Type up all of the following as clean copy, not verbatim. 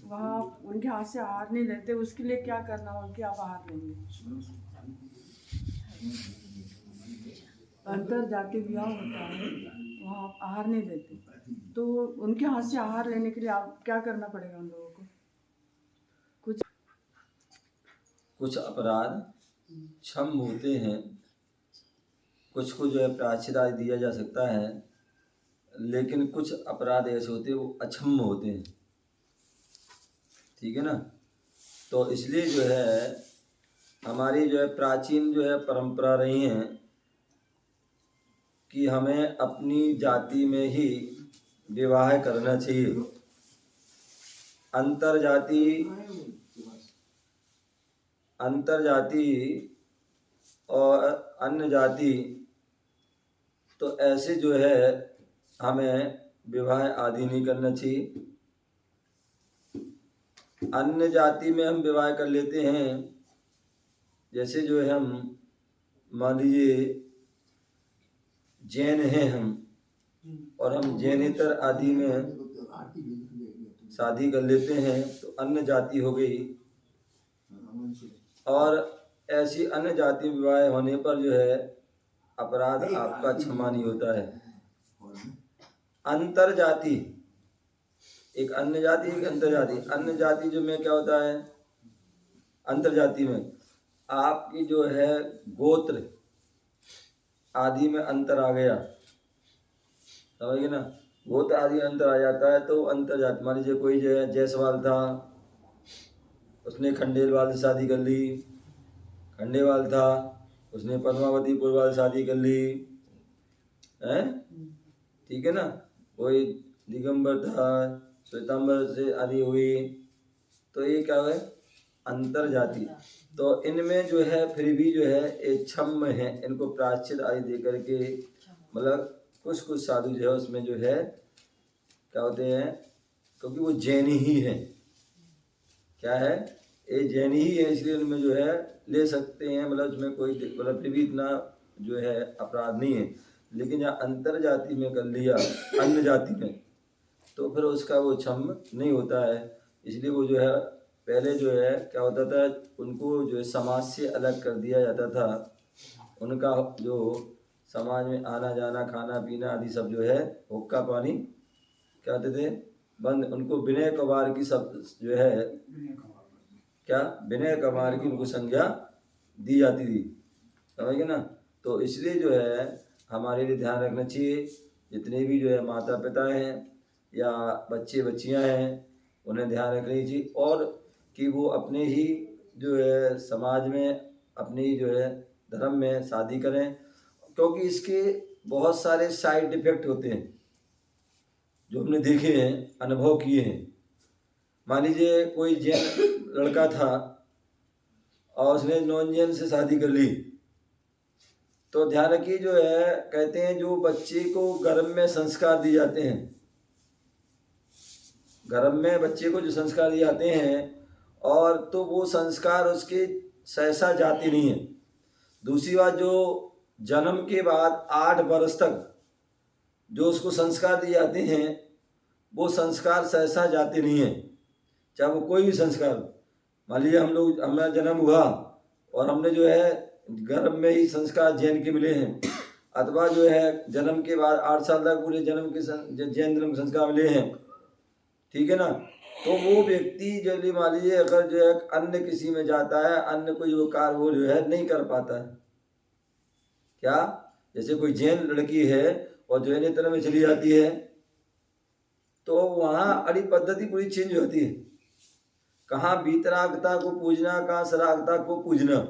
वहाँ उनके हाथ से आहार नहीं लेते, उसके लिए क्या करना होगा कि आप आहार लेंगे? अंतर जाति विवाह होता है, वहाँ आप आहार नहीं लेते, तो उनके हाथ से आहार लेने के लिए आप क्या करना पड़ेगा उन लोगों को? कुछ अपराध क्षम होते हैं, कुछ को जो है प्रायश्चित आदि दिया जा सकता है, लेकिन कुछ अपराध ऐसे होते हैं वो अक्षम्य होते हैं। ठीक है ना। तो इसलिए जो है हमारी जो है प्राचीन जो है परंपरा रही है कि हमें अपनी जाति में ही विवाह करना चाहिए। अंतर जाति और अन्य जाति तो ऐसे जो है हमें विवाह आदि नहीं करना चाहिए। अन्य जाति में हम विवाह कर लेते हैं, जैसे जो है हम मान लीजिए जैन हैं हम, और हम जैनेतर आदि में शादी कर लेते हैं तो अन्य जाति हो गई। और ऐसी अन्य जाति विवाह होने पर जो है अपराध आपका क्षमा नहीं होता है। अंतर जाति एक अन्य जाति, एक अंतर जाति। अन्य जाति जो में क्या होता है, अंतर जाति में आपकी जो है गोत्र आदि में अंतर आ गया, समझिए ना। गोत्र आदि अंतर आ जाता है तो अंतर जाति। मान लीजिए कोई जो है जायसवाल था, उसने खंडेलवाल से शादी कर ली। खंडेवाल था, उसने पद्मावतीपुर वाल शादी कर ली, हैं? ठीक है ना। कोई दिगंबर था, श्वेतांबर से आदि हुई, तो ये क्या है अंतर जाति। तो इनमें जो है फिर भी जो है एक क्षम्य है, इनको प्रायश्चित आदि दे करके, मतलब कुछ कुछ साधु जो है उसमें जो है क्या होते हैं, क्योंकि वो जैनी ही है। क्या है, ये जैनी ही है, इसलिए उनमें जो है ले सकते हैं, मतलब उसमें कोई मतलब फिर भी इतना जो है अपराध नहीं है। लेकिन जहाँ अंतर जाति में कर लिया अन्य जाति में, तो फिर उसका वो क्षम नहीं होता है। इसलिए वो जो है पहले जो है क्या होता था, उनको जो है समाज से अलग कर दिया जाता था। उनका जो समाज में आना जाना खाना पीना आदि सब जो है हुक्का पानी क्या होते थे बंद। उनको विनय कुमार की सब जो है क्या विनय कुमार की उनको संज्ञा दी जाती थी, समझ ना। तो इसलिए जो है हमारे लिए ध्यान रखना चाहिए, जितने भी जो है माता पिता हैं या बच्चे बच्चियां हैं उन्हें ध्यान रखना चाहिए, और कि वो अपने ही जो है समाज में अपने ही जो है धर्म में शादी करें, क्योंकि इसके बहुत सारे साइड इफेक्ट होते हैं जो हमने देखे हैं, अनुभव किए हैं। मान लीजिए कोई जैन लड़का था और उसने नॉन जैन से शादी कर ली, तो ध्यान रखिए जो है कहते हैं जो बच्चे को गर्भ में संस्कार दिए जाते हैं, गर्भ में बच्चे को जो संस्कार दिए जाते हैं, और तो वो संस्कार उसके सहसा जाते नहीं है। दूसरी बात, जो जन्म के बाद 8 वर्ष तक जो उसको संस्कार दिए जाते हैं वो संस्कार सहसा जाते नहीं है, चाहे वो कोई भी संस्कार। मान लीजिए हमारा जन्म हुआ और हमने जो है गर्भ में ही संस्कार जैन के मिले हैं, अथवा जो है जन्म के बाद 8 साल तक पूरे जन्म के जैन धर्म के संस्कार मिले हैं, ठीक है ना। तो वो व्यक्ति जो मान लीजिए अगर जो है अन्य किसी में जाता है, अन्य कोई वो कार्य वो जो है नहीं कर पाता है। क्या, जैसे कोई जैन लड़की है और जैनेतर में चली जाती है, तो वहाँ अड़ी पद्धति पूरी चेंज होती है। कहाँ वीतरागता को पूजना, कहाँ सरागता को पूजना,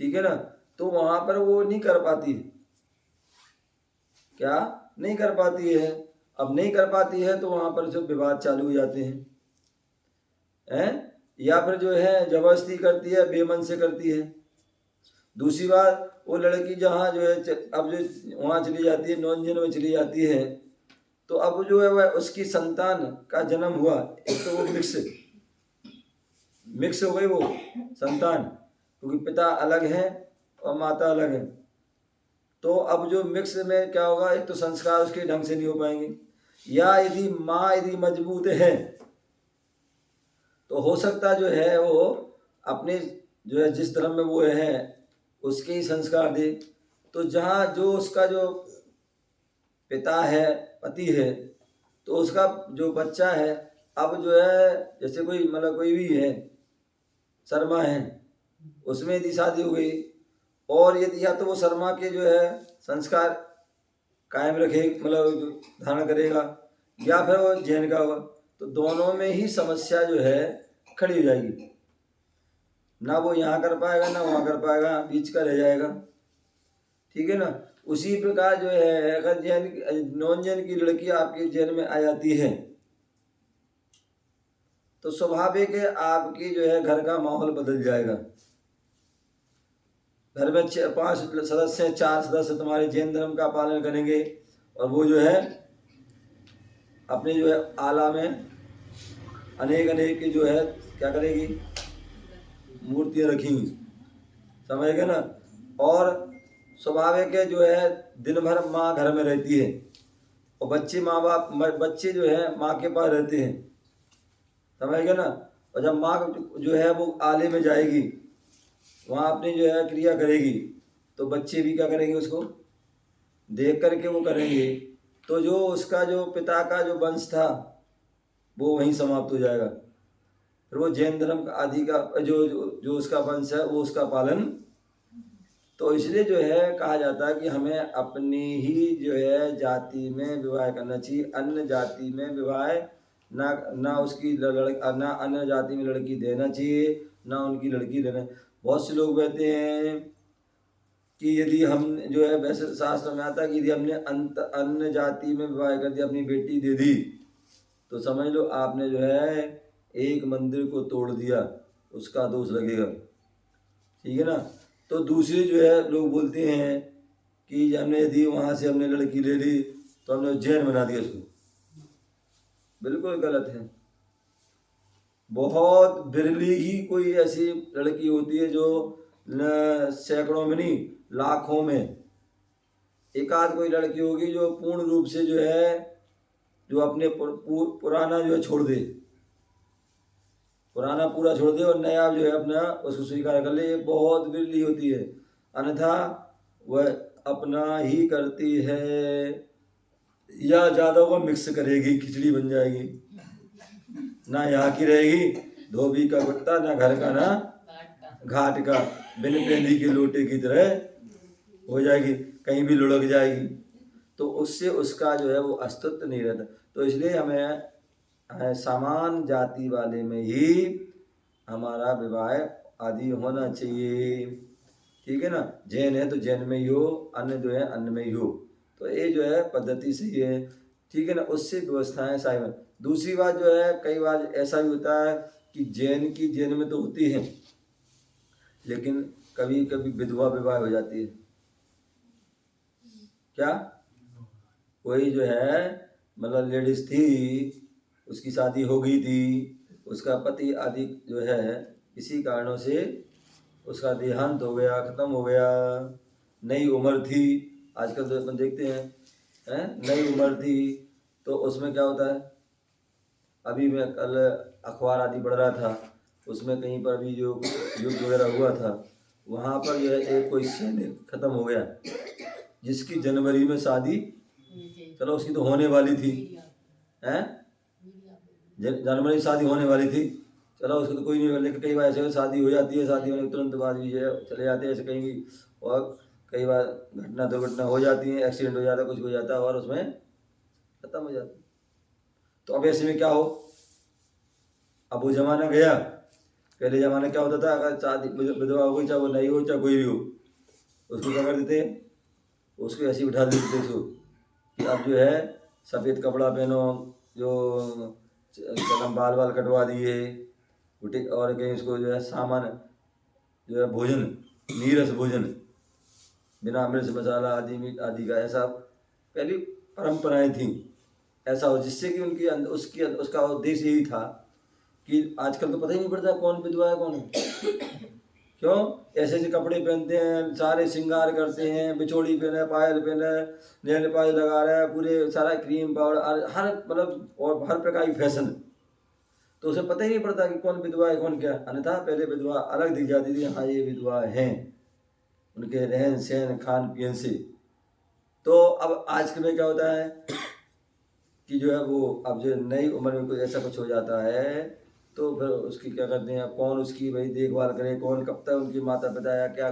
ठीक है ना। तो वहाँ पर वो नहीं कर पाती, क्या नहीं कर पाती है। अब नहीं कर पाती है तो वहाँ पर जो विवाद चालू हो जाते हैं, या फिर जो है जबरदस्ती करती है, बेमन से करती है। दूसरी बात, वो लड़की जहाँ जो है अब जो वहाँ चली जाती है, नॉन जेन में चली जाती है, तो अब जो है वह उसकी संतान का जन्म हुआ, एक तो वो मिक्स हो गई वो संतान, क्योंकि पिता अलग है और माता अलग है। तो अब जो मिक्स में क्या होगा, एक तो संस्कार उसके ढंग से नहीं हो पाएंगे, या यदि माँ यदि मजबूत है तो हो सकता जो है वो अपने जो है जिस धर्म में वो है उसके ही संस्कार दे। तो जहाँ जो उसका जो पिता है, पति है, तो उसका जो बच्चा है, अब जो है जैसे कोई मतलब कोई भी है, शर्मा है, उसमें यदि शादी हो गई और यदि या तो वो शर्मा के जो है संस्कार कायम रखे मतलब धारण करेगा या फिर वो जैन का होगा, तो दोनों में ही समस्या जो है खड़ी हो जाएगी। ना वो यहाँ कर पाएगा ना वहाँ कर पाएगा, बीच का रह जाएगा। ठीक है ना। उसी प्रकार जो है अगर जैन नॉन जैन की लड़की आपके जैन में आ जाती है तो स्वाभाविक है आपकी जो है घर का माहौल बदल जाएगा। घर में 5 सदस्य, 4 सदस्य तुम्हारे जैन धर्म का पालन करेंगे और वो जो है अपने जो है आला में अनेक अनेक की जो है क्या करेगी, मूर्तियाँ रखेंगी, समझ गए ना। और स्वाभाविक है जो है दिन भर माँ घर में रहती है और बच्चे माँ बाप बच्चे जो है माँ के पास रहते हैं, समझ गए ना। और जब माँ जो है वो आले में जाएगी, वहाँ अपनी जो है क्रिया करेगी, तो बच्चे भी क्या करेंगे, उसको देख करके वो करेंगे। तो जो उसका जो पिता का जो वंश था वो वहीं समाप्त हो जाएगा। फिर वो जैन धर्म आदि का जो उसका वंश है वो उसका पालन। तो इसलिए जो है कहा जाता है कि हमें अपनी ही जो है जाति में विवाह करना चाहिए, अन्य जाति में विवाह ना उसकी ना अन्य जाति में लड़की देना चाहिए, ना उनकी लड़की देना। बहुत से लोग कहते हैं कि यदि हम जो है, वैसे शास्त्र में आता है कि यदि हमने अन्य जाति में विवाह कर दिया, अपनी बेटी दे दी, तो समझ लो आपने जो है एक मंदिर को तोड़ दिया, उसका दोष लगेगा। ठीक है ना। तो दूसरे जो है लोग बोलते हैं कि हमने यदि वहाँ से हमने लड़की ले ली तो हमने जैन बना दिया उसको। बिल्कुल गलत है। बहुत बिरली ही कोई ऐसी लड़की होती है जो सैकड़ों में नहीं लाखों में एक आध कोई लड़की होगी जो पूर्ण रूप से जो है जो अपने पुराना जो है छोड़ दे, पुराना पूरा छोड़ दे और नया जो है अपना उसको स्वीकार कर ले। ये बहुत बिरली होती है, अन्यथा वह अपना ही करती है या ज़्यादा को मिक्स करेगी, खिचड़ी बन जाएगी। ना यहाँ की रहेगी धोबी का कुत्ता, ना घर का ना घाट का, बिन पेंदी के लोटे की तरह हो जाएगी, कहीं भी लुढ़क जाएगी। तो उससे उसका जो है वो अस्तित्व नहीं रहता। तो इसलिए हमें समान जाति वाले में ही हमारा विवाह आदि होना चाहिए। ठीक है ना। जैन है तो जैन में ही हो, अन्य जो है अन्य में ही हो। तो ये जो है पद्धति सही है। ठीक है ना। उससे व्यवस्थाएं साइवन। दूसरी बात जो है कई बार ऐसा भी होता है कि जैन की जैन में तो होती है, लेकिन कभी कभी विधवा विवाह हो जाती है। क्या कोई जो है मतलब लेडीज थी, उसकी शादी हो गई थी, उसका पति आदि जो है किसी कारणों से उसका देहांत हो गया, ख़त्म हो गया, नई उम्र थी। आजकल तो अपन देखते हैं नई उम्र थी, तो उसमें क्या होता है, अभी मैं कल अखबार आदि पढ़ रहा था, उसमें कहीं पर भी जो युद्ध वगैरह हुआ था, वहाँ पर जो है एक कोई सैनिक ख़त्म हो गया जिसकी जनवरी में शादी, चलो उसकी तो होने वाली थी, हैं जनवरी शादी होने वाली थी, चलो उसको तो कोई नहीं, लेकिन कई बार ऐसे शादी हो जाती है, शादी होने के तुरंत बाद भी जो है चले जाते हैं ऐसे कहीं भी, और कई बार घटना दुर्घटना हो जाती है, एक्सीडेंट हो जाता है, कुछ हो जाता है और उसमें ख़त्म हो जाता है। तो अब ऐसे में क्या हो, अब वो ज़माना गया। पहले ज़माना क्या होता था, अगर शादी विधवा हो गई, चाहे वो नहीं हो चाहे कोई भी हो, उसको क्या कर देते, उसको ऐसे ही उठा देते थे उसको कि अब जो है सफ़ेद कपड़ा पहनो, जो बाल बाल कटवा दिए, और कहीं उसको जो है सामान जो है भोजन, नीरस भोजन बिना मिर्च मसाला आदि मीट आदि का, ऐसा पहली परंपराएं थी। ऐसा हो जिससे कि उनकी उसका उद्देश्य यही था कि आजकल तो पता ही नहीं पड़ता कौन विधवा है कौन है। क्यों ऐसे ऐसे कपड़े पहनते हैं, सारे श्रृंगार करते हैं, बिछोड़ी पहने, पायल पहने, नेल पालिश लगा रहे हैं, पूरे सारा क्रीम पाउडर हर मतलब और हर प्रकार की फैशन। तो उसे पता ही नहीं पड़ता कि कौन विधवा है कौन क्या। अन्यथा पहले विधवा अलग दिख जाती थी, हाँ ये विधवा हैं, उनके रहन सहन खान पीन से। तो अब आज के में क्या होता है कि जो है वो अब जो नई उम्र में कोई ऐसा कुछ हो जाता है तो फिर उसकी क्या करते हैं, कौन उसकी भाई देखभाल करे, कौन कब तक उनके माता पिता या क्या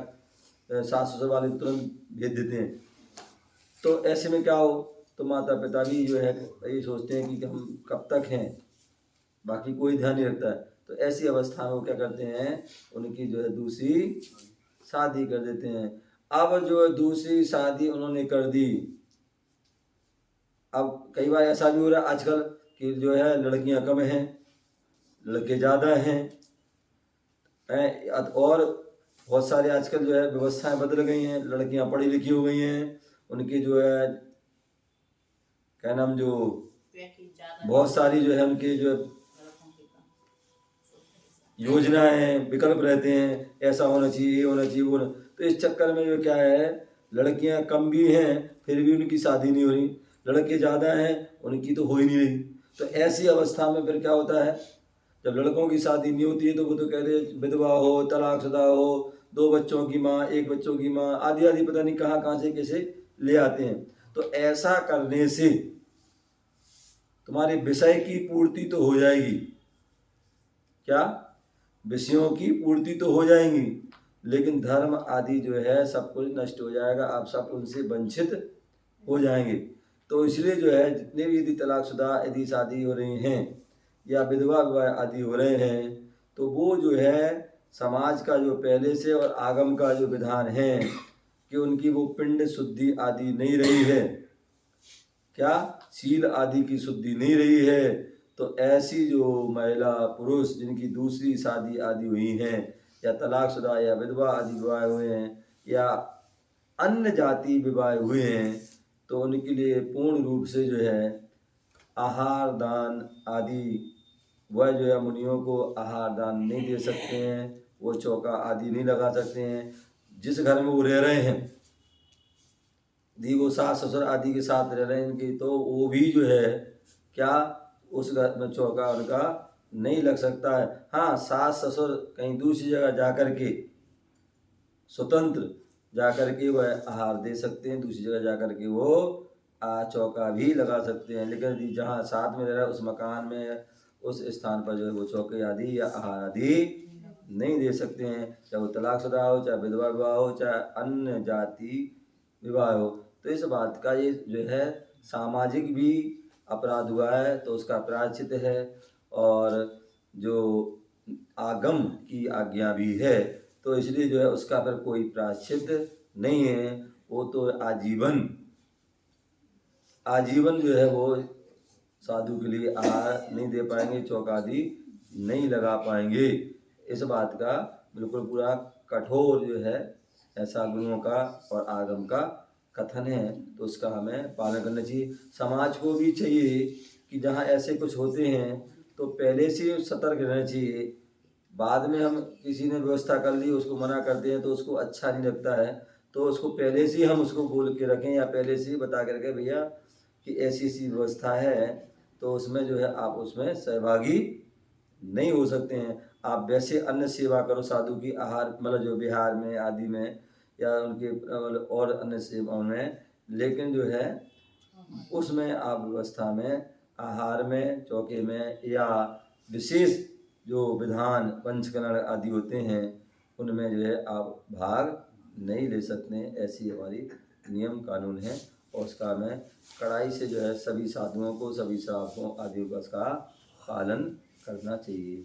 सास ससुर वाले तुरंत भेज देते हैं। तो ऐसे में क्या हो, तो माता पिता भी जो है ये सोचते हैं कि हम कब तक हैं, बाकी कोई ध्यान नहीं रखता है। तो ऐसी अवस्था में वो क्या करते हैं, उनकी जो है दूसरी शादी कर देते हैं। अब जो है दूसरी शादी उन्होंने कर दी। अब कई बार ऐसा भी हो रहा है आजकल कि जो है लड़कियां कम हैं, लड़के ज़्यादा हैं, और बहुत सारे आजकल जो है व्यवस्थाएं बदल गई हैं, लड़कियां पढ़ी लिखी हो गई हैं, उनकी जो है क्या नाम जो बहुत सारी जो है उनकी जो योजनाएं हैं, विकल्प रहते हैं, ऐसा होना चाहिए, ये होना चाहिए, वो होना। तो इस चक्कर में जो क्या है, लड़कियां कम भी हैं फिर भी उनकी शादी नहीं हो रही, लड़के ज़्यादा हैं उनकी तो हो ही नहीं रही। तो ऐसी अवस्था में फिर क्या होता है, जब लड़कों की शादी नहीं होती है तो वो तो कहते हैं विधवा हो, तलाकशुदा हो, 2 बच्चों की माँ, 1 बच्चों की माँ, आदि आदि पता नहीं कहाँ से कैसे ले आते हैं। तो ऐसा करने से तुम्हारे विषय की पूर्ति तो हो जाएगी, क्या विषयों की पूर्ति तो हो जाएंगी, लेकिन धर्म आदि जो है सब कुछ नष्ट हो जाएगा, आप सब उनसे वंचित हो जाएंगे। तो इसलिए जो है जितने भी यदि तलाकशुदा यदि शादी हो रही हैं या विधवा विवाह आदि हो रहे हैं, तो वो जो है समाज का जो पहले से और आगम का जो विधान है कि उनकी वो पिंड शुद्धि आदि नहीं रही है, क्या शील आदि की शुद्धि नहीं रही है। तो ऐसी जो महिला पुरुष जिनकी दूसरी शादी आदि हुई हैं या तलाकशुदा या विधवा आदि विवाह हुए हैं या अन्य जाति विवाह हुए हैं, तो उनके लिए पूर्ण रूप से जो है आहार दान आदि, वह जो है मुनियों को आहार दान नहीं दे सकते हैं, वो चौका आदि नहीं लगा सकते हैं। जिस घर में वो रह रहे हैं यदि वो सास ससुर आदि के साथ रह रहे हैं इनकी, तो वो भी जो है क्या उस घर में चौका उनका नहीं लग सकता है। हाँ, सास ससुर कहीं दूसरी जगह जाकर के स्वतंत्र जाकर के वह आहार दे सकते हैं, दूसरी जगह जाकर के वो चौका भी लगा सकते हैं, लेकिन यदि जहाँ साथ में रह रहा है उस मकान में उस स्थान पर जो है वो चौके आदि या आहार आदि नहीं दे सकते हैं, चाहे वो तलाकशुदा हो, चाहे विधवा विवाह हो, चाहे अन्य जाति विवाह हो। तो इस बात का ये जो है सामाजिक भी अपराध हुआ है तो उसका प्रायश्चित है, और जो आगम की आज्ञा भी है, तो इसलिए जो है उसका फिर कोई प्रायश्चित नहीं है। वो तो आजीवन जो है वो साधु के लिए आहार नहीं दे पाएंगे, चौक आदि नहीं लगा पाएंगे। इस बात का बिल्कुल पूरा कठोर जो है ऐसा गुरुओं का और आगम का कथन है, तो उसका हमें पालन करना चाहिए। समाज को भी चाहिए कि जहाँ ऐसे कुछ होते हैं तो पहले से सतर्क रहना चाहिए। बाद में हम किसी ने व्यवस्था कर ली उसको मना करते हैं तो उसको अच्छा नहीं लगता है, तो उसको पहले से हम उसको बोल के रखें या पहले से ही बता के रखें भैया कि ऐसी ऐसी व्यवस्था है, तो उसमें जो है आप उसमें सहभागी नहीं हो सकते हैं। आप वैसे अन्न सेवा करो साधु की, आहार मतलब जो बिहार में आदि में या उनके मतलब और अन्य सेवाओं में, लेकिन जो है उसमें आप व्यवस्था में आहार में चौके में या विशेष जो विधान पंचकरण आदि होते हैं उनमें जो है आप भाग नहीं ले सकते हैं। ऐसी हमारी नियम कानून है और उसका हमें कड़ाई से जो है सभी साधुओं को सभी श्रावकों आदि का पालन करना चाहिए।